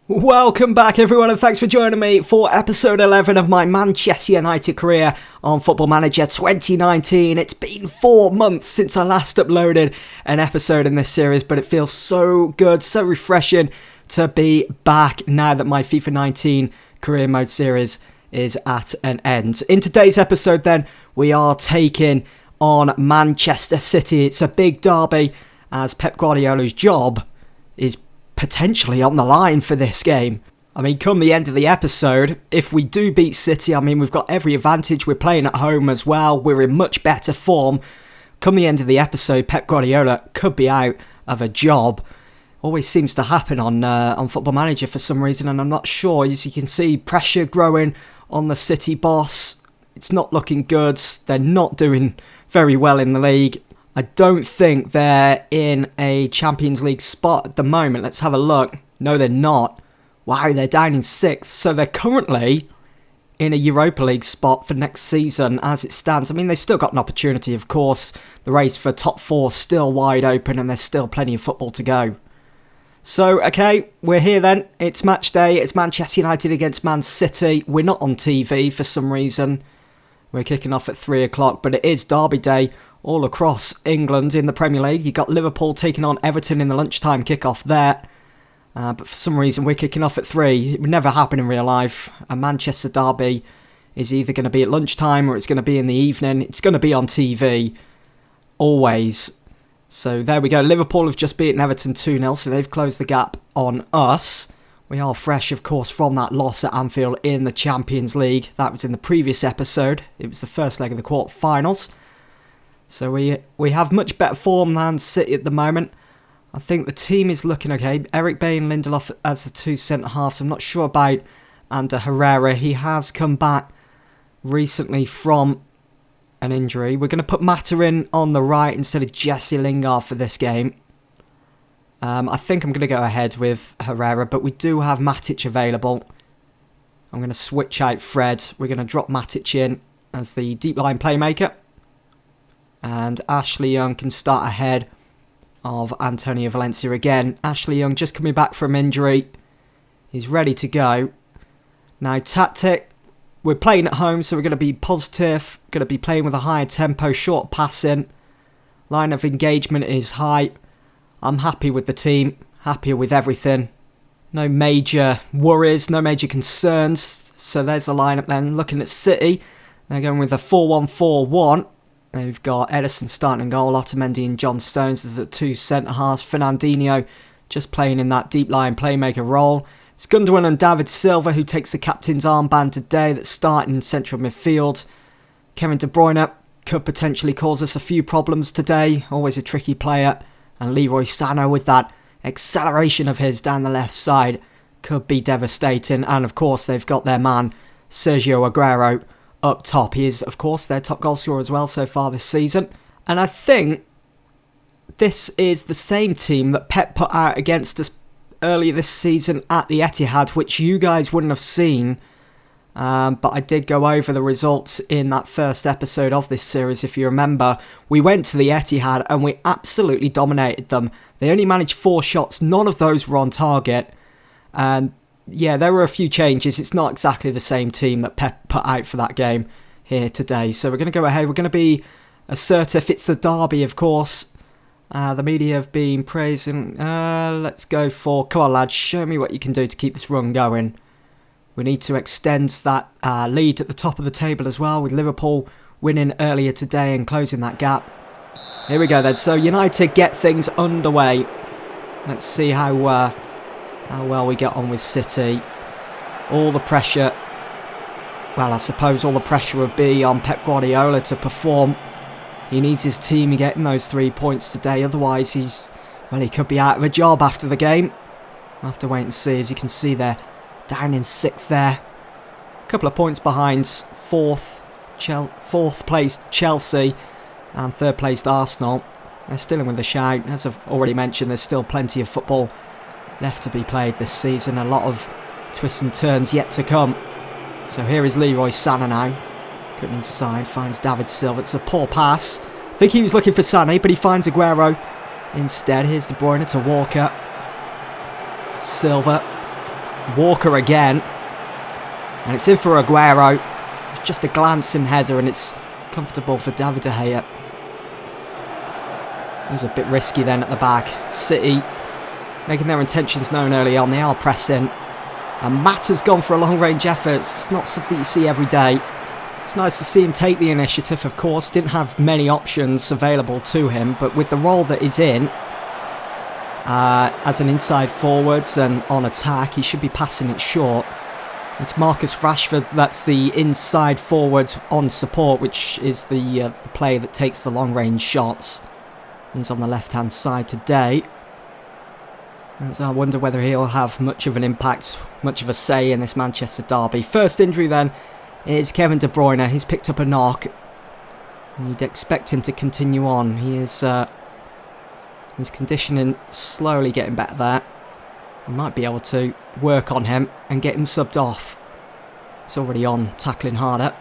Welcome back everyone, and thanks for joining me for episode 11 of my Manchester United career on Football Manager 2019. It's been 4 months since I last uploaded an episode in this series, but it feels so good, so refreshing to be back now that my FIFA 19 career mode series is at an end. In today's episode then, we are taking on Manchester City. It's a big derby as Pep Guardiola's job is potentially on the line for this game. I mean, come the end of the episode, if we do beat City, I mean, we've got every advantage. We're playing at home as well. We're in much better form. Come the end of the episode, Pep Guardiola could be out of a job. Always seems to happen on Football Manager for some reason, and I'm not sure. As you can see, pressure growing on the City boss. It's not looking good. They're not doing very well in the league. I don't think they're in a Champions League spot at the moment. Let's have a look. No, they're not. Wow, they're down in 6th. So they're currently in a Europa League spot for next season as it stands. I mean, they've still got an opportunity, of course. The race for top 4 is still wide open and there's still plenty of football to go. So, okay, we're here then. It's match day. It's Manchester United against Man City. We're not on TV for some reason. We're kicking off at 3 o'clock, but it is derby day all across England in the Premier League. You got Liverpool taking on Everton in the lunchtime kickoff there. But for some reason, we're kicking off at 3. It would never happen in real life. A Manchester derby is either going to be at lunchtime or it's going to be in the evening. It's going to be on TV. Always. So there we go. Liverpool have just beaten Everton 2-0, so they've closed the gap on us. We are fresh, of course, from that loss at Anfield in the Champions League. That was in the previous episode. It was the first leg of the quarter-finals. So we have much better form than City at the moment. I think the team is looking okay. Eric Bain, Lindelof as the 2 centre-halves. I'm not sure about Ander Herrera. He has come back recently from an injury. We're going to put Mata in on the right instead of Jesse Lingard for this game. I think I'm going to go ahead with Herrera, but we do have Matic available. I'm going to switch out Fred. We're going to drop Matic in as the deep line playmaker. And Ashley Young can start ahead of Antonio Valencia again. Ashley Young just coming back from injury. He's ready to go. Now, tactic. We're playing at home, so we're going to be positive. Going to be playing with a higher tempo, short passing. Line of engagement is high. I'm happy with the team. Happy with everything. No major worries, no major concerns. So there's the lineup then. Looking at City, they're going with a 4-1-4-1. They've got Edison starting in goal, Otamendi and John Stones as the 2 centre-halves. Fernandinho just playing in that deep line playmaker role. It's Gundogan and David Silva who takes the captain's armband today that's starting in central midfield. Kevin De Bruyne could potentially cause us a few problems today. Always a tricky player. And Leroy Sané with that acceleration of his down the left side could be devastating. And of course they've got their man Sergio Aguero up top. He is, of course, their top goal scorer as well so far this season. And I think this is the same team that Pep put out against us earlier this season at the Etihad, which you guys wouldn't have seen. But I did go over the results in that first episode of this series, if you remember. We went to the Etihad and we absolutely dominated them. They only managed 4 shots. None of those were on target. And yeah, there were a few changes. It's not exactly the same team that Pep put out for that game here today. So we're going to go ahead. We're going to be assertive. It's the derby, of course. The media have been praising. Let's go for... Come on, lads. Show me what you can do to keep this run going. We need to extend that lead at the top of the table as well, with Liverpool winning earlier today and closing that gap. Here we go then. So United get things underway. Let's see how well we get on with City. All the pressure, well, I suppose all the pressure would be on Pep Guardiola to perform. He needs his team getting those 3 points today, otherwise he could be out of a job after the game. We'll have to wait and see. As you can see, they're down in 6th there. A couple of points behind 4th placed Chelsea and 3rd placed Arsenal. They're still in with a shout. As I've already mentioned, there's still plenty of football left to be played this season. A lot of twists and turns yet to come. So here is Leroy Sané now. Cutting inside, finds David Silva. It's a poor pass. I think he was looking for Sané, but he finds Aguero instead. Here's De Bruyne to Walker. Silva Walker again. And it's in for Aguero. It's just a glancing header and it's comfortable for David De Gea. It was a bit risky then at the back. City making their intentions known early on. They are pressing. And Matt has gone for a long-range effort. It's not something you see every day. It's nice to see him take the initiative, of course. Didn't have many options available to him. But with the role that he's in, as an inside forwards and on attack, he should be passing it short. It's Marcus Rashford that's the inside forwards on support, which is the player that takes the long-range shots. He's on the left-hand side today. And so I wonder whether he'll have much of an impact, much of a say in this Manchester derby. First injury then is Kevin De Bruyne. He's picked up a knock. And you'd expect him to continue on. He is his conditioning slowly getting better there. We might be able to work on him and get him subbed off. He's already on, tackling harder.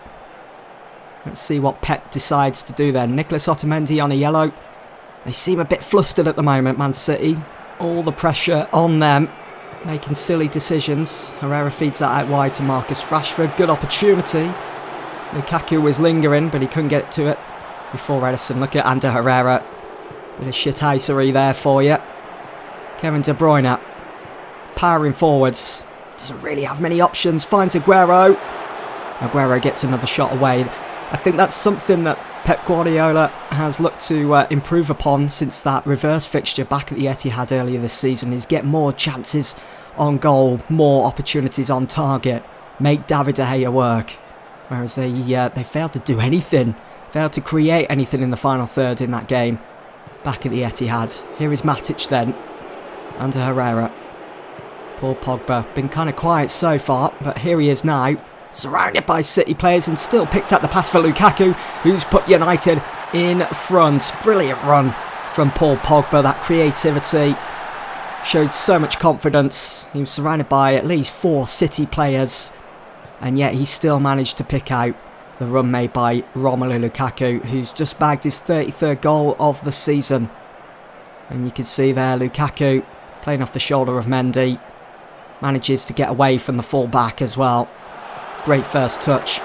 Let's see what Pep decides to do then. Nicolas Otamendi on a yellow. They seem a bit flustered at the moment, Man City. All the pressure on them, making silly decisions. Herrera feeds that out wide to Marcus Rashford. Good opportunity. Lukaku was lingering, but he couldn't get to it before Edison. Look at Ander Herrera. Bit of shithousery there for you. Kevin De Bruyne powering forwards. Doesn't really have many options. Finds Aguero. Aguero gets another shot away. I think that's something that Pep Guardiola has looked to improve upon since that reverse fixture back at the Etihad earlier this season. Is get more chances on goal, more opportunities on target, make David De Gea work. Whereas they failed to do anything, failed to create anything in the final third in that game back at the Etihad. Here is Matic then, under Herrera. Paul Pogba, been kind of quiet so far, but here he is now. Surrounded by City players and still picks up the pass for Lukaku, who's put United in front. Brilliant run from Paul Pogba. That creativity showed so much confidence. He was surrounded by at least 4 City players, and yet he still managed to pick out the run made by Romelu Lukaku, who's just bagged his 33rd goal of the season. And you can see there Lukaku playing off the shoulder of Mendy. Manages to get away from the full-back as well. Great first touch.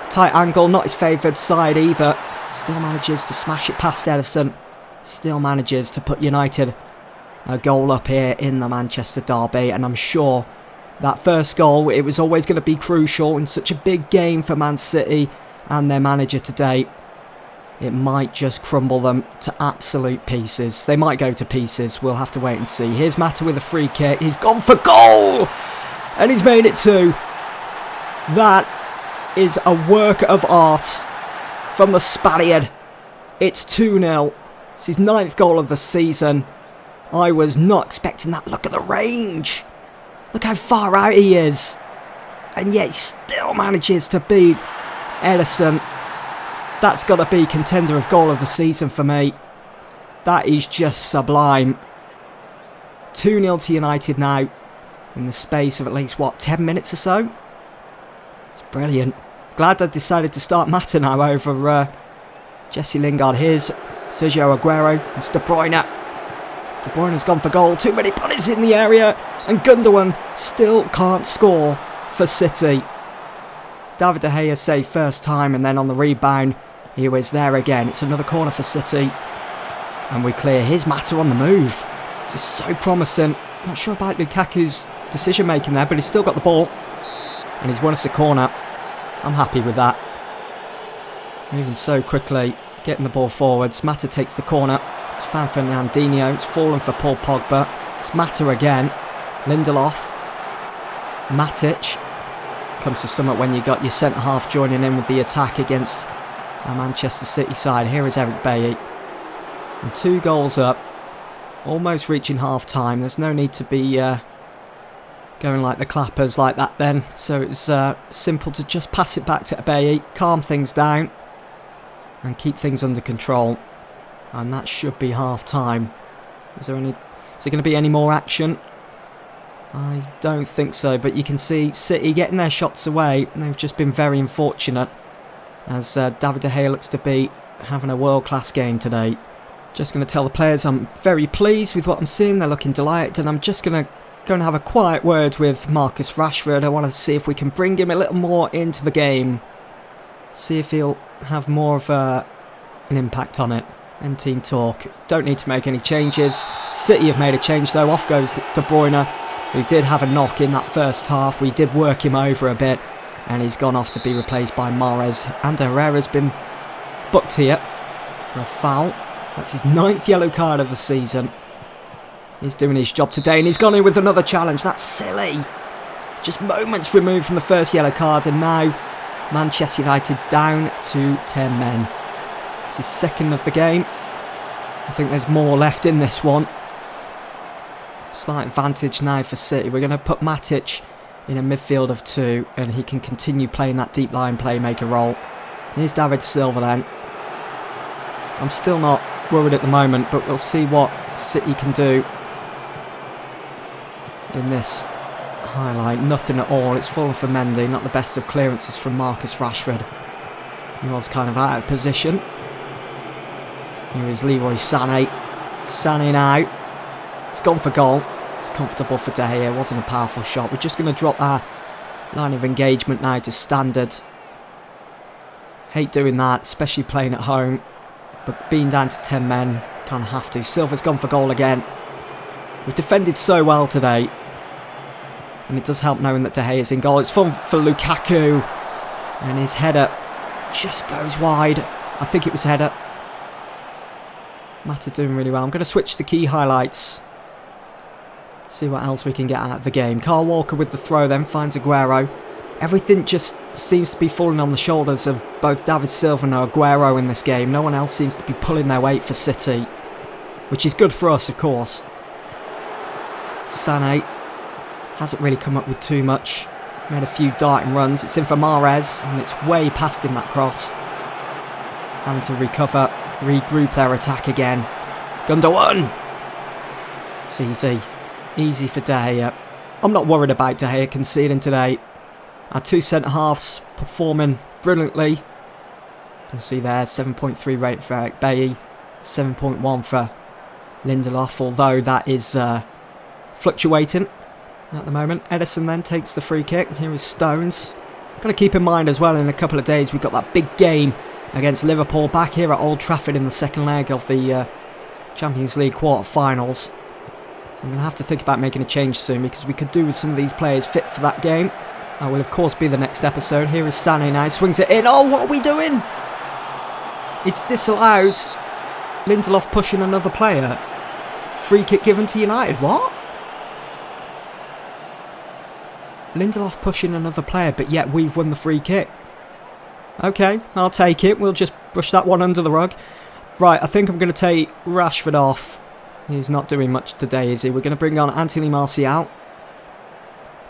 Tight angle, not his favoured side either. Still manages to smash it past Edison. Still manages to put United a goal up here in the Manchester derby. And I'm sure that first goal, it was always going to be crucial in such a big game for Man City and their manager today. It might just crumble them to absolute pieces. They might go to pieces. We'll have to wait and see. Here's Mata with a free kick. He's gone for goal! And he's made it 2. That is a work of art from the Spaniard. It's 2-0. It's his 9th goal of the season. I was not expecting that. Look at the range. Look how far out he is. And yet he still manages to beat Edison. That's got to be contender of goal of the season for me. That is just sublime. 2-0 to United now. In the space of at least, 10 minutes or so? It's brilliant. Glad I decided to start Mata now over Jesse Lingard. Here's Sergio Aguero. It's De Bruyne. De Bruyne's gone for goal. Too many bodies in the area. And Gundogan still can't score for City. David De Gea saved first time, and then on the rebound, he was there again. It's another corner for City. And we clear. Here's Mata on the move. This is so promising. Not sure about Lukaku's decision making there, but he's still got the ball. And he's won us a corner. I'm happy with that. Moving so quickly, getting the ball forwards. Mata takes the corner. It's Fan Fernandinho. It's fallen for Paul Pogba. It's Mata again. Lindelof. Matic. Comes to summit when you got your centre-half joining in with the attack against a Manchester City side. Here is Eric Bailly. And 2 goals up. Almost reaching half-time. There's no need to be going like the clappers like that then. So it's simple to just pass it back to Abeyi, calm things down, and keep things under control. And that should be half-time. Is there going to be any more action? I don't think so, but you can see City getting their shots away. They've just been very unfortunate, as David De Gea looks to be having a world-class game today. Just going to tell the players I'm very pleased with what I'm seeing. They're looking delighted, and I'm just going to going to have a quiet word with Marcus Rashford. I want to see if we can bring him a little more into the game. See if he'll have more of an impact on it. And team talk. Don't need to make any changes. City have made a change though. Off goes De Bruyne, who did have a knock in that first half. We did work him over a bit. And he's gone off to be replaced by Mahrez. And Herrera's been booked here for a foul. That's his 9th yellow card of the season. He's doing his job today, and he's gone in with another challenge. That's silly. Just moments removed from the first yellow card, and now Manchester United down to 10 men. It's his second of the game. I think there's more left in this one. Slight advantage now for City. We're going to put Matic in a midfield of 2, and he can continue playing that deep line playmaker role. Here's David Silva then. I'm still not worried at the moment, but we'll see what City can do in this highlight. Nothing at all. It's fallen for Mendy. Not the best of clearances from Marcus Rashford. He was kind of out of position. Here is Leroy Sané. Sané now. It's gone for goal. It's comfortable for De Gea. It wasn't a powerful shot. We're just going to drop our line of engagement now to standard. Hate doing that, especially playing at home. But being down to 10 men, kind of have to. Silva's gone for goal again. We've defended so well today. And it does help knowing that De Gea is in goal. It's fun for Lukaku. And his header just goes wide. I think it was header. Mata doing really well. I'm going to switch to key highlights. See what else we can get out of the game. Kyle Walker with the throw then finds Aguero. Everything just seems to be falling on the shoulders of both David Silva and Aguero in this game. No one else seems to be pulling their weight for City. Which is good for us, of course. Sané hasn't really come up with too much. Made a few darting runs. It's in for Mahrez, and it's way past him, that cross. Having to recover, regroup their attack again. Gundogan! It's easy. Easy for De Gea. I'm not worried about De Gea conceding today. Our 2 centre-halves performing brilliantly. You can see there, 7.3 rate for Eric Bailly, 7.1 for Lindelof, although that is fluctuating at the moment. Ederson then takes the free kick. Here is Stones. Got to keep in mind as well, in a couple of days we've got that big game against Liverpool back here at Old Trafford in the second leg of the Champions League quarter-finals. So I'm going to have to think about making a change soon, because we could do with some of these players fit for that game. That will of course be the next episode. Here is Sané now, swings it in. Oh, what are we doing? It's disallowed. Lindelof pushing another player. Free kick given to United. What? Lindelof pushing another player, but yet we've won the free kick. Okay, I'll take it. We'll just brush that one under the rug. Right, I think I'm going to take Rashford off. He's not doing much today, is he? We're going to bring on Anthony Martial.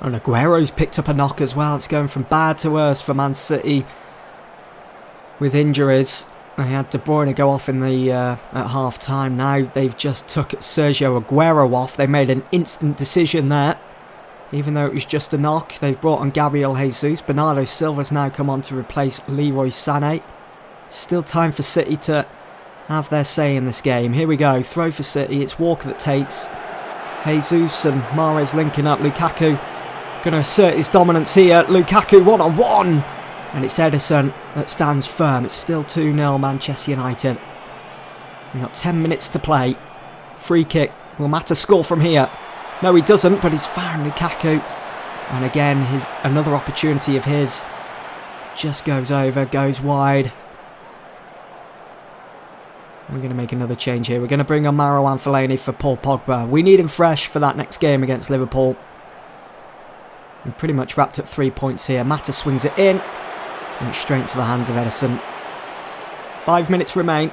And Aguero's picked up a knock as well. It's going from bad to worse for Man City with injuries. They had De Bruyne go off in the at half time. Now they've just took Sergio Aguero off. They made an instant decision there. Even though it was just a knock, they've brought on Gabriel Jesus. Bernardo Silva's now come on to replace Leroy Sané. Still time for City to have their say in this game. Here we go. Throw for City. It's Walker that takes. Jesus and Mahrez linking up. Lukaku going to assert his dominance here. Lukaku one-on-one. And it's Ederson that stands firm. It's still 2-0 Manchester United. We've got 10 minutes to play. Free kick. Will Mata score from here? No, he doesn't, but he's found Lukaku. And again, another opportunity of his just goes over, goes wide. We're going to make another change here. We're going to bring on Marouane Fellaini for Paul Pogba. We need him fresh for that next game against Liverpool. We're pretty much wrapped at 3 points here. Mata swings it in. And it's straight into the hands of Ederson. 5 minutes remain.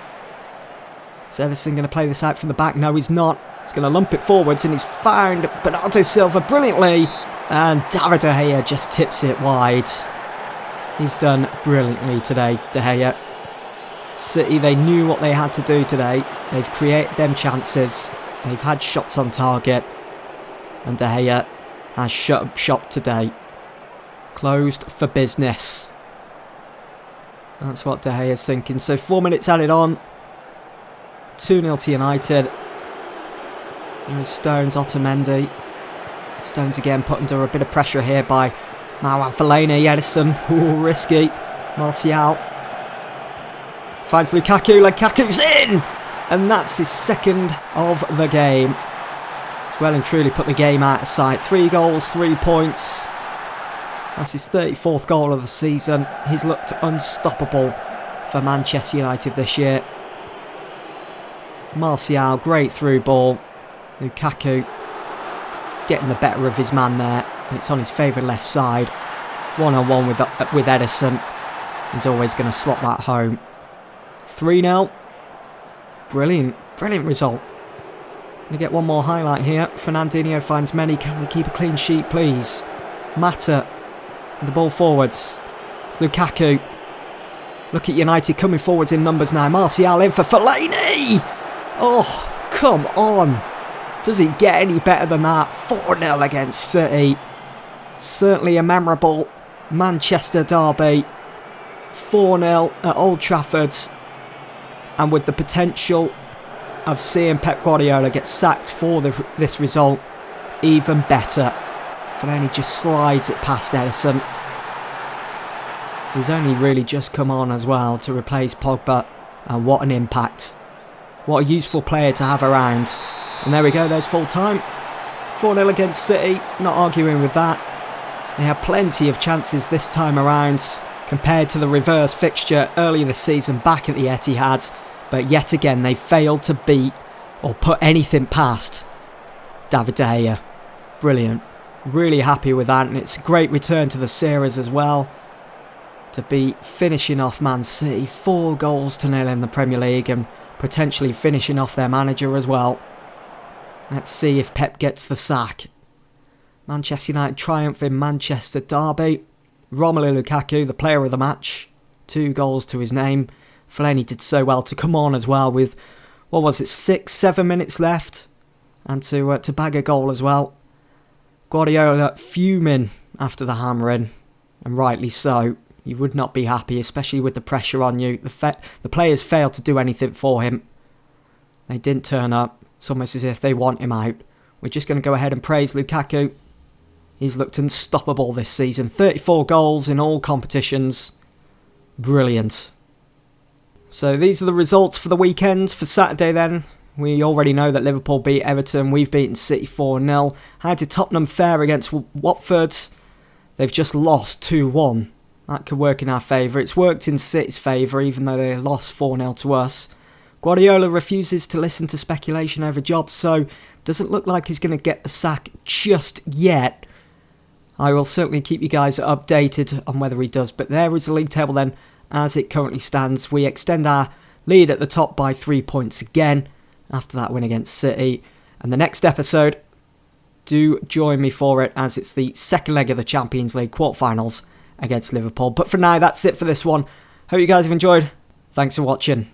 Is Ederson going to play this out from the back? No, he's not. He's going to lump it forwards, and he's found Bernardo Silva brilliantly. And David De Gea just tips it wide. He's done brilliantly today, De Gea. City, they knew what they had to do today. They've created them chances. They've had shots on target. And De Gea has shut up shop today. Closed for business. That's what De Gea is thinking. So 4 minutes added on. 2-0 to United. Here is Stones, Otamendi. Stones again put under a bit of pressure here by Marwan Fellaini. Edison, ooh, risky. Martial finds Lukaku. Lukaku's in! And that's his second of the game. He's well and truly put the game out of sight. 3 goals, 3 points. That's his 34th goal of the season. He's looked unstoppable for Manchester United this year. Martial, great through ball. Lukaku getting the better of his man there. And it's on his favourite left side. 1-on-1 with Edison. He's always going to slot that home. 3-0. Brilliant result. We get one more highlight here. Fernandinho finds Mendy. Can we keep a clean sheet, please? Mata. The ball forwards. It's Lukaku. Look at United coming forwards in numbers now. Martial in for Fellaini. Oh, come on. Does it get any better than that? 4-0 against City. Certainly a memorable Manchester derby. 4-0 at Old Trafford. And with the potential of seeing Pep Guardiola get sacked for this result, even better. Fellaini just slides it past Edison. He's only really just come on as well to replace Pogba. And what an impact. What a useful player to have around. And there we go, there's full time. 4-0 against City, not arguing with that. They had plenty of chances this time around compared to the reverse fixture earlier this season back at the Etihad. But yet again, they failed to beat or put anything past David De Gea. Brilliant. Really happy with that, and it's a great return to the series as well. To be finishing off Man City 4-0 in the Premier League and potentially finishing off their manager as well. Let's see if Pep gets the sack. Manchester United triumph in Manchester derby. Romelu Lukaku, the player of the match. 2 goals to his name. Fellaini did so well to come on as well with, 6-7 minutes left. And to bag a goal as well. Guardiola fuming after the hammering. And rightly so. You would not be happy, especially with the pressure on you. The players failed to do anything for him. They didn't turn up. It's almost as if they want him out. We're just going to go ahead and praise Lukaku. He's looked unstoppable this season. 34 goals in all competitions. Brilliant. So these are the results for the weekend. For Saturday then, we already know that Liverpool beat Everton. We've beaten City 4-0. How did Tottenham fare against Watford? They've just lost 2-1. That could work in our favour. It's worked in City's favour, even though they lost 4-0 to us. Guardiola refuses to listen to speculation over jobs, so doesn't look like he's going to get the sack just yet. I will certainly keep you guys updated on whether he does. But there is the league table then, as it currently stands. We extend our lead at the top by 3 points again after that win against City. And the next episode, do join me for it, as it's the second leg of the Champions League quarterfinals against Liverpool. But for now, that's it for this one. Hope you guys have enjoyed. Thanks for watching.